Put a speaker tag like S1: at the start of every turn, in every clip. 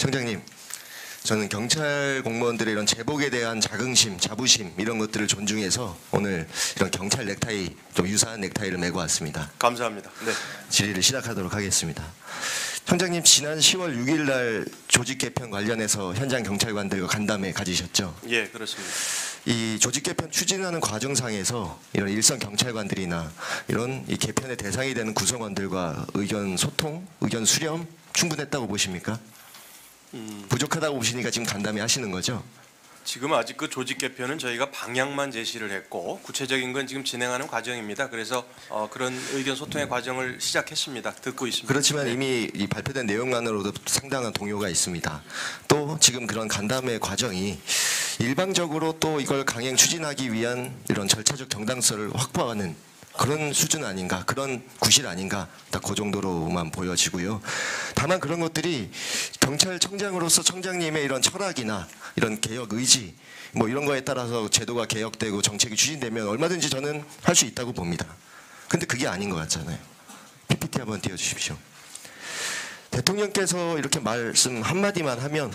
S1: 청장님, 저는 경찰 공무원들의 이런 제복에 대한 자긍심, 자부심 이런 것들을 존중해서 오늘 이런 경찰 넥타이, 좀 유사한 넥타이를 메고 왔습니다.
S2: 감사합니다. 네.
S1: 질의를 시작하도록 하겠습니다. 청장님, 지난 10월 6일 날 조직 개편 관련해서 현장 경찰관들과 간담회 가지셨죠?
S2: 예, 그렇습니다.
S1: 이 조직 개편 추진하는 과정상에서 이런 일선 경찰관들이나 이런 이 개편의 대상이 되는 구성원들과 의견 소통, 의견 수렴 충분했다고 보십니까? 부족하다고 보시니까 지금 간담회 하시는 거죠?
S2: 지금 아직 그 조직 개편은 저희가 방향만 제시를 했고 구체적인 건 지금 진행하는 과정입니다. 그래서 그런 의견 소통의 과정을 시작했습니다. 듣고 있습니다.
S1: 그렇지만
S2: 네.
S1: 이미 이 발표된 내용만으로도 상당한 동요가 있습니다. 또 지금 그런 간담회 과정이 일방적으로 또 이걸 강행 추진하기 위한 이런 절차적 정당성을 확보하는 그런 수준 아닌가, 그런 구실 아닌가, 딱 그 정도로만 보여지고요. 다만 그런 것들이 경찰청장으로서 청장님의 이런 철학이나 이런 개혁 의지, 뭐 이런 거에 따라서 제도가 개혁되고 정책이 추진되면 얼마든지 저는 할 수 있다고 봅니다. 근데 그게 아닌 것 같잖아요. PPT 한번 띄워주십시오. 대통령께서 이렇게 말씀 한마디만 하면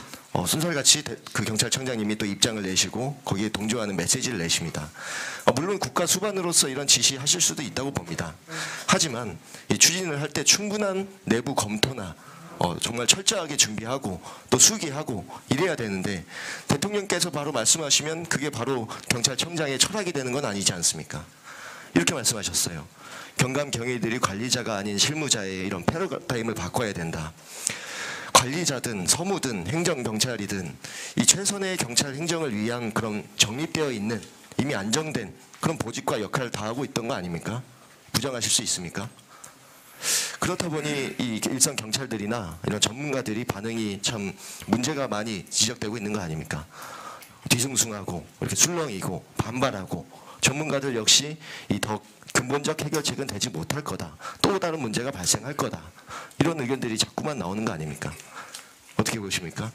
S1: 순설같이 그 경찰청장님이 또 입장을 내시고 거기에 동조하는 메시지를 내십니다. 물론 국가 수반으로서 이런 지시하실 수도 있다고 봅니다. 하지만 이 추진을 할 때 충분한 내부 검토나 정말 철저하게 준비하고 또 수기하고 이래야 되는데 대통령께서 바로 말씀하시면 그게 바로 경찰청장의 철학이 되는 건 아니지 않습니까? 이렇게 말씀하셨어요. 경감 경위들이 관리자가 아닌 실무자의 이런 패러다임을 바꿔야 된다. 관리자든 서무든 행정경찰이든 이 최선의 경찰 행정을 위한 그런 정립되어 있는 이미 안정된 그런 보직과 역할을 다하고 있던 거 아닙니까? 부정하실 수 있습니까? 그렇다 보니 이 일선 경찰들이나 이런 전문가들이 반응이 참 문제가 많이 지적되고 있는 거 아닙니까? 뒤숭숭하고 이렇게 술렁이고 반발하고 전문가들 역시 이 더 근본적 해결책은 되지 못할 거다. 또 다른 문제가 발생할 거다. 이런 의견들이 자꾸만 나오는 거 아닙니까? 어떻게 보십니까?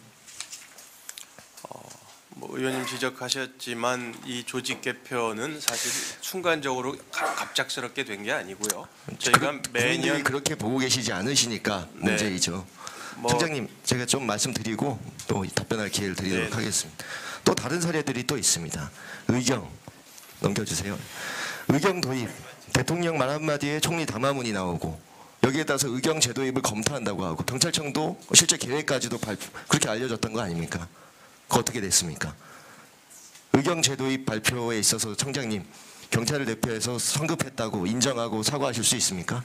S2: 뭐 의원님 지적하셨지만 이 조직 개편은 사실 순간적으로 갑작스럽게 된 게 아니고요. 저희가
S1: 국민들이
S2: 매년
S1: 그렇게 보고 계시지 않으시니까
S2: 네.
S1: 문제이죠.
S2: 뭐
S1: 청장님, 제가 좀 말씀드리고 또 답변할 기회를 드리도록
S2: 네.
S1: 하겠습니다. 또 다른 사례들이 또 있습니다. 의경 넘겨주세요. 의경 도입, 대통령 말 한마디에 총리 담화문이 나오고 여기에 따라서 의경 제도입을 검토한다고 하고 경찰청도 실제 계획까지도 그렇게 알려졌던 거 아닙니까? 그거 어떻게 됐습니까? 의경 제도입 발표에 있어서 청장님, 경찰을 대표해서 성급했다고 인정하고 사과하실 수 있습니까?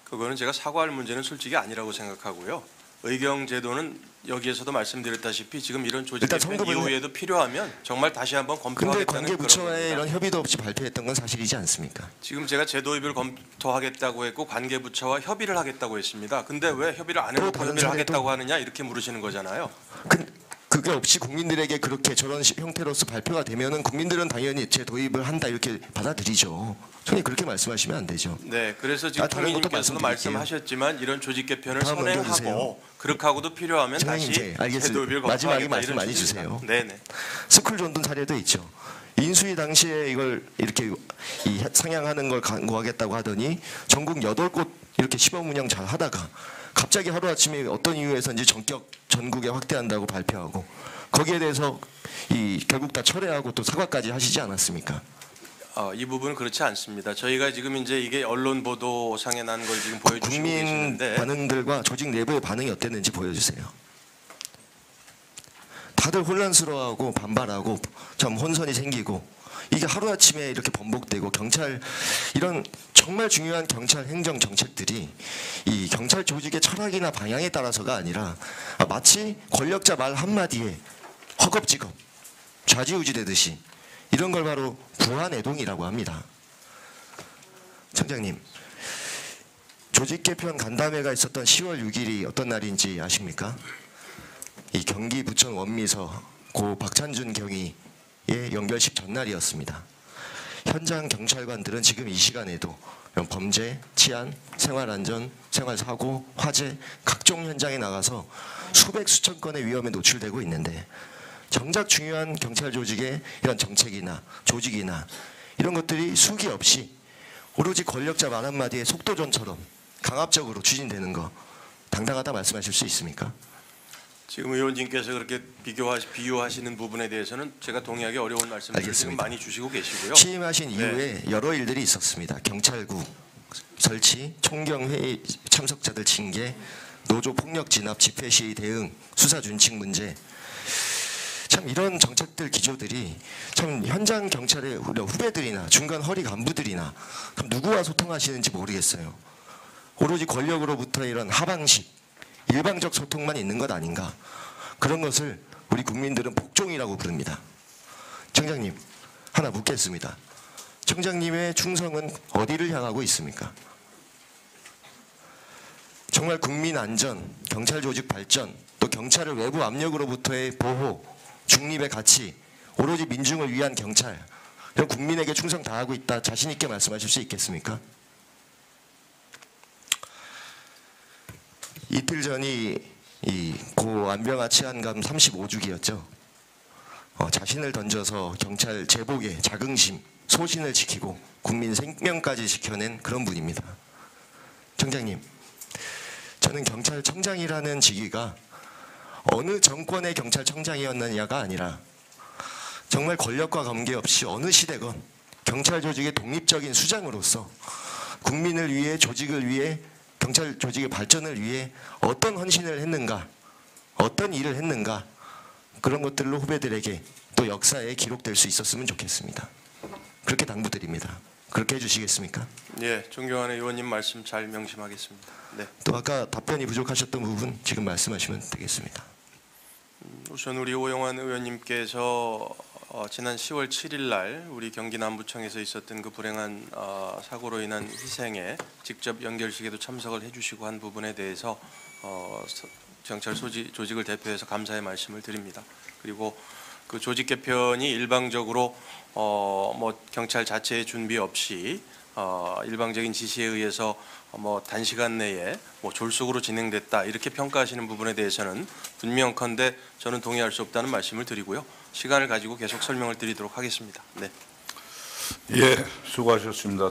S2: 그거는 제가 사과할 문제는 솔직히 아니라고 생각하고요. 의경 제도는 여기에서도 말씀드렸다시피 지금 이런 조직
S1: 일단
S2: 개편
S1: 성급은
S2: 이후에도 필요하면 정말 다시 한번
S1: 근데
S2: 검토하겠다는
S1: 관계
S2: 그런
S1: 부처와의
S2: 겁니다.
S1: 이런 협의도 없이 발표했던 건 사실이지 않습니까?
S2: 지금 제가 제도입을 검토하겠다고 했고 관계부처와 협의를 하겠다고 했습니다. 근데 왜 협의를 안
S1: 또
S2: 해놓고
S1: 다른
S2: 협의를
S1: 사례도-
S2: 하겠다고 하느냐 이렇게 물으시는 거잖아요.
S1: 그게 없이 국민들에게 그렇게 저런 형태로서 발표가 되면은 국민들은 당연히 재도입을 한다 이렇게 받아들이죠. 손님 그렇게 말씀하시면 안 되죠.
S2: 네, 그래서 지금
S1: 다른 것도
S2: 총리님께서도
S1: 말씀드릴게요.
S2: 말씀하셨지만 이런 조직 개편을
S1: 다음
S2: 선행하고
S1: 넘겨주세요.
S2: 그렇게 하고도 필요하면
S1: 청장님,
S2: 다시
S1: 이제 알겠습니다.
S2: 제도입을
S1: 마지막에
S2: 검토하겠다
S1: 말씀
S2: 이런
S1: 많이
S2: 취지입니다.
S1: 주세요.
S2: 네네.
S1: 스쿨존든 사례도 있죠. 인수위 당시에 이걸 이렇게 상향하는 걸 강구하겠다고 하더니 전국 8곳 이렇게 시범 운영 잘 하다가 갑자기 하루아침에 어떤 이유에서인지 전격 전국에 확대한다고 발표하고 거기에 대해서 결국 다 철회하고 또 사과까지 하시지 않았습니까?
S2: 이 부분은 그렇지 않습니다. 저희가 지금 이제 이게 언론 보도상에 난 걸 지금 보여주시고
S1: 국민
S2: 계시는데
S1: 반응들과 조직 내부의 반응이 어땠는지 보여주세요. 다들 혼란스러워하고 반발하고 참 혼선이 생기고 이게 하루아침에 이렇게 번복되고 경찰 이런 정말 중요한 경찰 행정 정책들이 이 경찰 조직의 철학이나 방향에 따라서가 아니라 마치 권력자 말 한마디에 허겁지겁 좌지우지 되듯이 이런 걸 바로 부안해동이라고 합니다. 청장님, 조직 개편 간담회가 있었던 10월 6일이 어떤 날인지 아십니까? 이 경기 부천 원미서 고 박찬준 경위의 연결식 전날이었습니다. 현장 경찰관들은 지금 이 시간에도 이런 범죄, 치안, 생활안전, 생활사고, 화재 각종 현장에 나가서 수백 수천 건의 위험에 노출되고 있는데 정작 중요한 경찰 조직의 이런 정책이나 조직이나 이런 것들이 수기 없이 오로지 권력자 말 한마디에 속도전처럼 강압적으로 추진되는 거 당당하다 말씀하실 수 있습니까?
S2: 지금 의원님께서 그렇게 비유하시는 부분에 대해서는 제가 동의하기 어려운 말씀을 지금
S1: 알겠습니다.
S2: 많이 주시고 계시고요.
S1: 취임하신
S2: 네.
S1: 이후에 여러 일들이 있었습니다. 경찰국 설치, 총경회의 참석자들 징계, 노조 폭력 진압, 집회 시위 대응, 수사 준칙 문제. 참 이런 정책들 기조들이 참 현장 경찰의 우리 후배들이나 중간 허리 간부들이나 그럼 누구와 소통하시는지 모르겠어요. 오로지 권력으로부터 이런 하방식, 일방적 소통만 있는 것 아닌가. 그런 것을 우리 국민들은 복종이라고 부릅니다. 청장님, 하나 묻겠습니다. 청장님의 충성은 어디를 향하고 있습니까? 정말 국민 안전, 경찰 조직 발전, 또 경찰을 외부 압력으로부터의 보호, 중립의 가치, 오로지 민중을 위한 경찰, 이런 국민에게 충성 다하고 있다 자신 있게 말씀하실 수 있겠습니까? 이틀 전이 이 고 안병아 치안감 35주기였죠. 자신을 던져서 경찰 제복의 자긍심, 소신을 지키고 국민 생명까지 지켜낸 그런 분입니다. 청장님, 저는 경찰청장이라는 직위가 어느 정권의 경찰청장이었느냐가 아니라 정말 권력과 관계없이 어느 시대건 경찰 조직의 독립적인 수장으로서 국민을 위해, 조직을 위해, 경찰 조직의 발전을 위해 어떤 헌신을 했는가, 어떤 일을 했는가, 그런 것들로 후배들에게 또 역사에 기록될 수 있었으면 좋겠습니다. 그렇게 당부드립니다. 그렇게 해주시겠습니까?
S2: 예, 존경하는 의원님 말씀 잘 명심하겠습니다. 네.
S1: 또 아까 답변이 부족하셨던 부분 지금 말씀하시면 되겠습니다.
S2: 우선 우리 오영환 의원님께서 지난 10월 7일 날 우리 경기 남부청에서 있었던 그 불행한 사고로 인한 희생에 직접 연결식에도 참석을 해주시고 한 부분에 대해서 경찰 조직을 대표해서 감사의 말씀을 드립니다. 그리고 그 조직 개편이 일방적으로 뭐 경찰 자체의 준비 없이 일방적인 지시에 의해서 뭐 단시간 내에 뭐 졸속으로 진행됐다 이렇게 평가하시는 부분에 대해서는 분명컨대 저는 동의할 수 없다는 말씀을 드리고요. 시간을 가지고 계속 설명을 드리도록 하겠습니다. 네.
S3: 예, 수고하셨습니다.